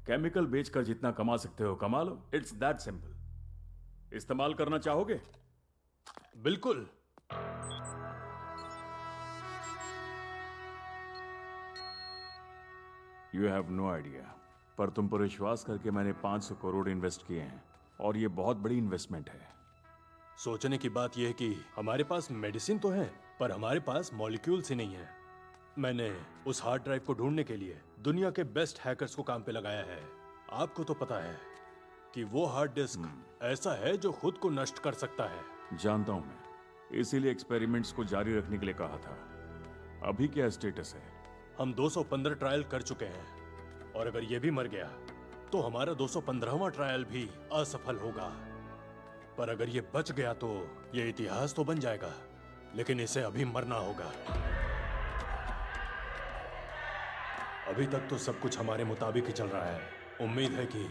Chemical बेचकर जितना कमा सकते हो कमा लो। It's that simple. इस्तेमाल करना चाहोगे? बिल्कुल। यू हैव नो आइडिया, पर तुम पर विश्वास करके मैंने 500 करोड़ इन्वेस्ट किए हैं और ये बहुत बड़ी इन्वेस्टमेंट है। सोचने की बात यह है कि हमारे पास मेडिसिन तो है, पर हमारे पास मॉलिक्यूल्स ही नहीं है। मैंने उस हार्ड ड्राइव को ढूंढने के लिए दुनिया के बेस्ट हैकर्स को काम पे लगाया है। आपको तो पता है कि वो हार्ड डिस्क ऐसा है जो खुद को नष्ट कर सकता है। जानता हूं मैं, इसीलिए एक्सपेरिमेंट्स को जारी रखने के लिए कहा था। अभी क्या स्टेटस है? हम 215 ट्रायल कर चुके हैं, और अगर ये भी मर गया तो हमारा 215वां ट्रायल भी असफल होगा। पर अगर ये बच गया तो ये इतिहास तो बन जाएगा, लेकिन इसे अभी मरना होगा। अभी तक तो सब कुछ हमारे मुताबिक ही चल रहा है। उम्मीद है कि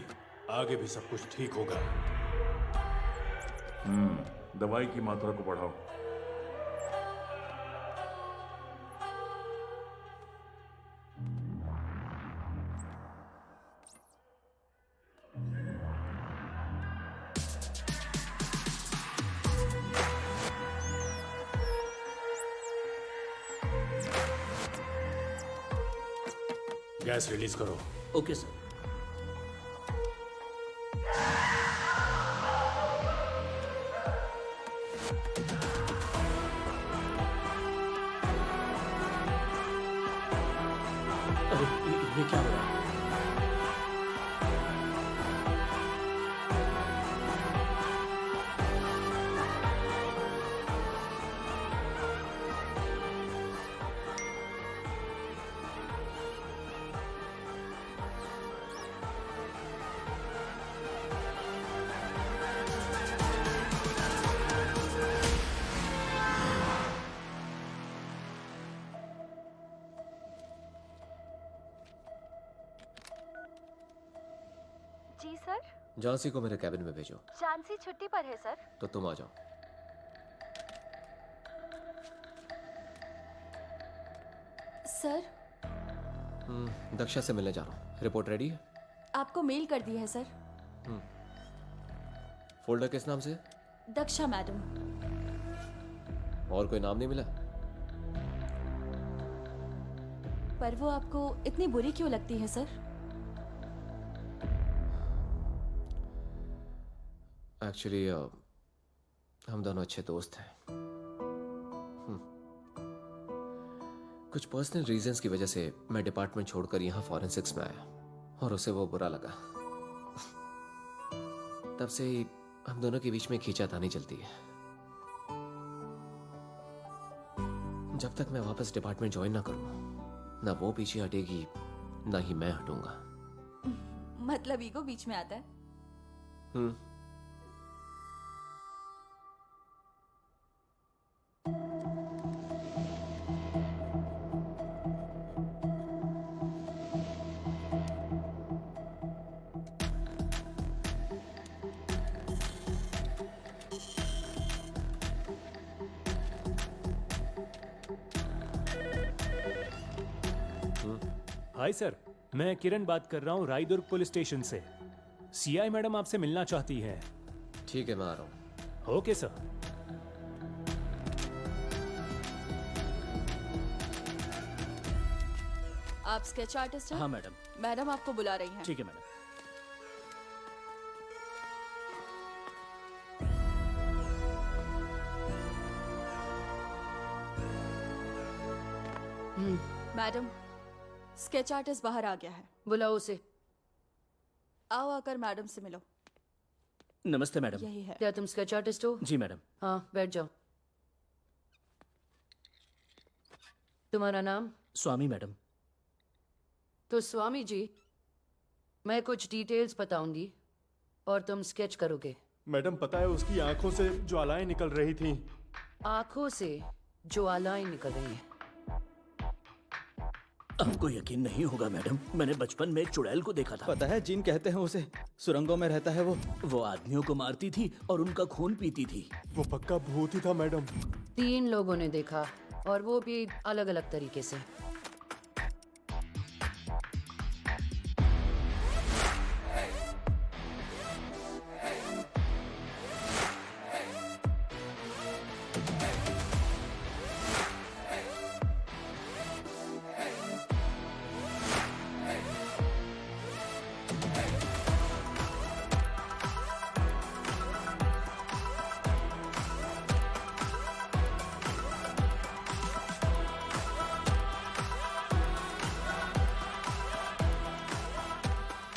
आगे भी सब कुछ ठीक होगा। दवाई की मात्रा को बढ़ाओ। गैस रिलीज करो। Okay sir. अरे ये क्या हो रहा है? जी सर। झांसी को मेरे कैबिन में भेजो। झांसी छुट्टी पर है सर। तो तुम आ जाओ। सर, दक्षा से मिलने जा रहा हूँ। रिपोर्ट रेडी है? आपको मेल कर दी है सर। फोल्डर किस नाम से? दक्षा मैडम। और कोई नाम नहीं मिला? पर वो आपको इतनी बुरी क्यों लगती है सर? एक्चुअली हम दोनों अच्छे दोस्त हैं। कुछ पर्सनल रीजंस की वजह से मैं डिपार्टमेंट छोड़कर यहाँ फॉरेंसिक्स में आया और उसे वो बुरा लगा। तब से ही हम दोनों के बीच में खींचातानी चलती है। जब तक मैं वापस डिपार्टमेंट ज्वाइन ना करूं, ना वो पीछे हटेगी ना ही मैं हटूंगा। मतलब ईगो बीच में आता है। हाय सर, मैं किरण बात कर रहा हूँ रायदुर्ग पुलिस स्टेशन से। सीआई मैडम आपसे मिलना चाहती हैं। ठीक है, मैं आ रहा हूँ। Okay sir. आप स्केच आर्टिस्ट हैं? हाँ मैडम। मैडम आपको बुला रही हैं। ठीक है मैडम। मैडम, स्केच आर्टिस्ट बाहर आ गया है। बुलाओ उसे। आओ आकर मैडम से मिलो। नमस्ते मैडम। यही है। क्या तुम स्केच आर्टिस्ट हो? जी मैडम। हाँ, बैठ जाओ। तुम्हारा नाम? स्वामी मैडम। तो स्वामी जी, मैं कुछ डिटेल्स बताऊंगी और तुम स्केच करोगे। मैडम, पता है उसकी आंखों से ज्वालाएं निकल रही थीं। आंखों से ज्वालाएं निकल रही हैं। आपको यकीन नहीं होगा मैडम, मैंने बचपन में एक चुड़ैल को देखा था। पता है, जीन कहते हैं उसे। सुरंगों में रहता है वो आदमियों को मारती थी और उनका खून पीती थी। वो पक्का भूत ही था मैडम। 3 लोगों ने देखा और वो भी अलग अलग तरीके से।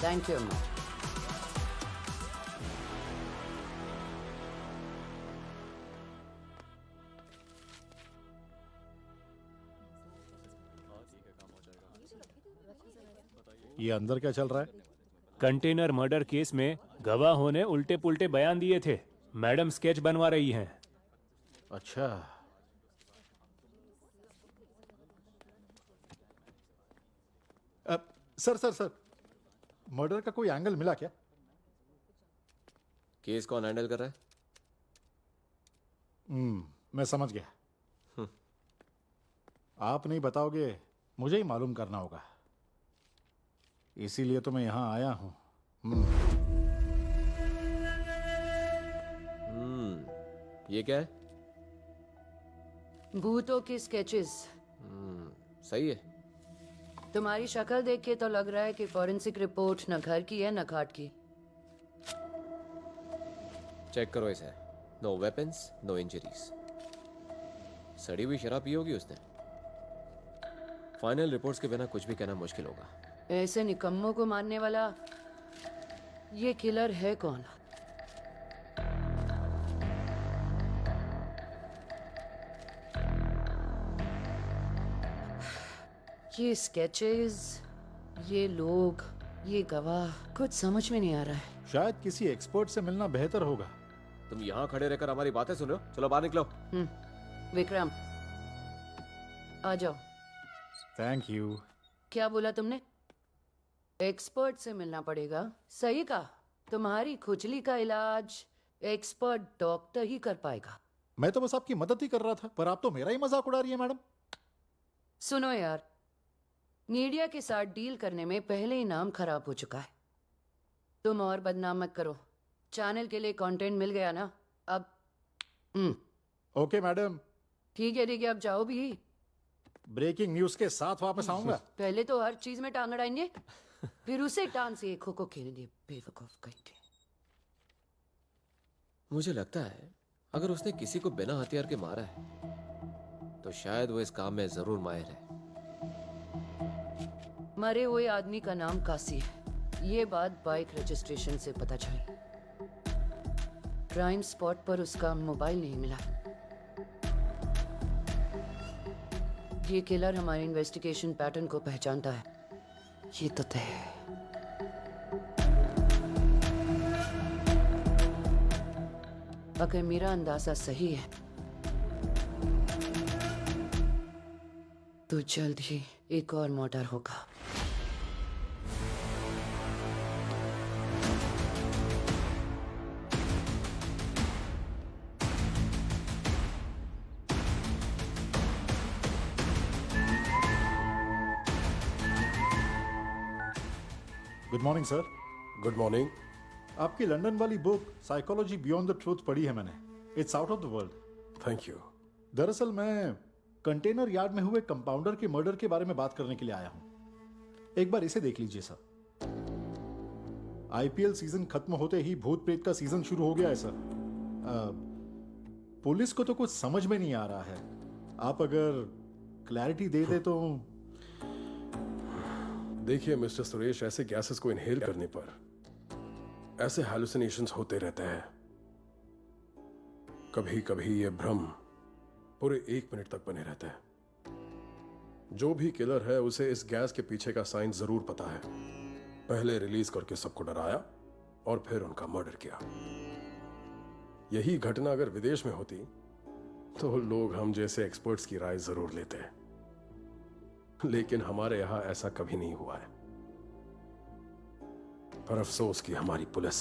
थैंक यू अम्मा। ये अंदर क्या चल रहा है? कंटेनर मर्डर केस में गवाहों ने उल्टे पुल्टे बयान दिए थे। मैडम स्केच बनवा रही हैं। अच्छा, सर मर्डर का कोई एंगल मिला क्या? केस कौन हैंडल कर रहा है? मैं समझ गया। आप नहीं बताओगे, मुझे ही मालूम करना होगा, इसीलिए तो मैं यहां आया हूं। ये क्या है? भूतों के स्केचेस। सही है। तुम्हारी शक्ल देख के तो लग रहा है कि फॉरेंसिक रिपोर्ट न घर की है न घाट की। चेक करो इसे। No weapons, no injuries. सड़ी हुई शराब पी होगी उसने। फाइनल रिपोर्ट्स के बिना कुछ भी कहना मुश्किल होगा। ऐसे निकम्मों को मारने वाला ये किलर है कौन? ये स्केचेस, ये लोग, ये गवाह, कुछ समझ में नहीं आ रहा है। शायद किसी एक्सपर्ट से मिलना बेहतर होगा। तुम यहाँ खड़े रहकर हमारी बातें सुन रहे हो? चलो बाहर निकलो। विक्रम, आ जाओ। Thank you. क्या बोला तुमने? एक्सपर्ट से मिलना पड़ेगा? सही कहा। तुम्हारी खुजली का इलाज एक्सपर्ट डॉक्टर ही कर पाएगा। मैं तो बस आपकी मदद ही कर रहा था, पर आप तो मेरा ही मजाक उड़ा रही है मैडम। सुनो यार, मीडिया के साथ डील करने में पहले ही नाम खराब हो चुका है। तुम और बदनाम मत करो। चैनल के लिए कंटेंट मिल गया ना अब। Okay madam. ठीक है, अब जाओ भी। ब्रेकिंग न्यूज के साथ वापस आऊंगा। पहले तो हर चीज में टांग अड़ाएंगे, फिर उसे टांग से खो खो खेलेंगे। बेवकूफ कहीं के। मुझे लगता है अगर उसने किसी को बिना हथियार के मारा है तो शायद वो इस काम में जरूर माहिर है। मरे हुए आदमी का नाम काशी है। ये बात बाइक रजिस्ट्रेशन से पता चली। क्राइम स्पॉट पर उसका मोबाइल नहीं मिला। ये किलर हमारे इन्वेस्टिगेशन पैटर्न को पहचानता है, ये तो तय है। अगर मेरा अंदाजा सही है तो जल्द ही एक और मर्डर होगा। Good morning sir. Good morning. आपकी लंदन वाली book psychology beyond the truth पढ़ी है मैंने। It's out of the world. Thank you. दरअसल मैं कंटेनर यार्ड में हुए कंपाउंडर के मर्डर के बारे में बात करने के लिए आया हूं। एक बार इसे देख लीजिए सर। आईपीएल सीजन खत्म होते ही भूत प्रेत का सीजन शुरू हो गया है सर। पुलिस को तो कुछ समझ में नहीं आ रहा है। आप अगर क्लैरिटी दे दे तो। देखिए मिस्टर सुरेश, ऐसे गैसेस को इनहेल करने पर ऐसे हैलुसिनेशंस होते रहते हैं। कभी कभी ये भ्रम पूरे 1 मिनट तक बने रहते हैं। जो भी किलर है उसे इस गैस के पीछे का साइन जरूर पता है। पहले रिलीज करके सबको डराया और फिर उनका मर्डर किया। यही घटना अगर विदेश में होती तो लोग हम जैसे एक्सपर्ट्स की राय जरूर लेते हैं, लेकिन हमारे यहां ऐसा कभी नहीं हुआ है। पर अफसोस कि हमारी पुलिस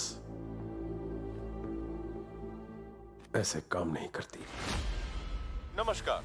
ऐसे काम नहीं करती। नमस्कार,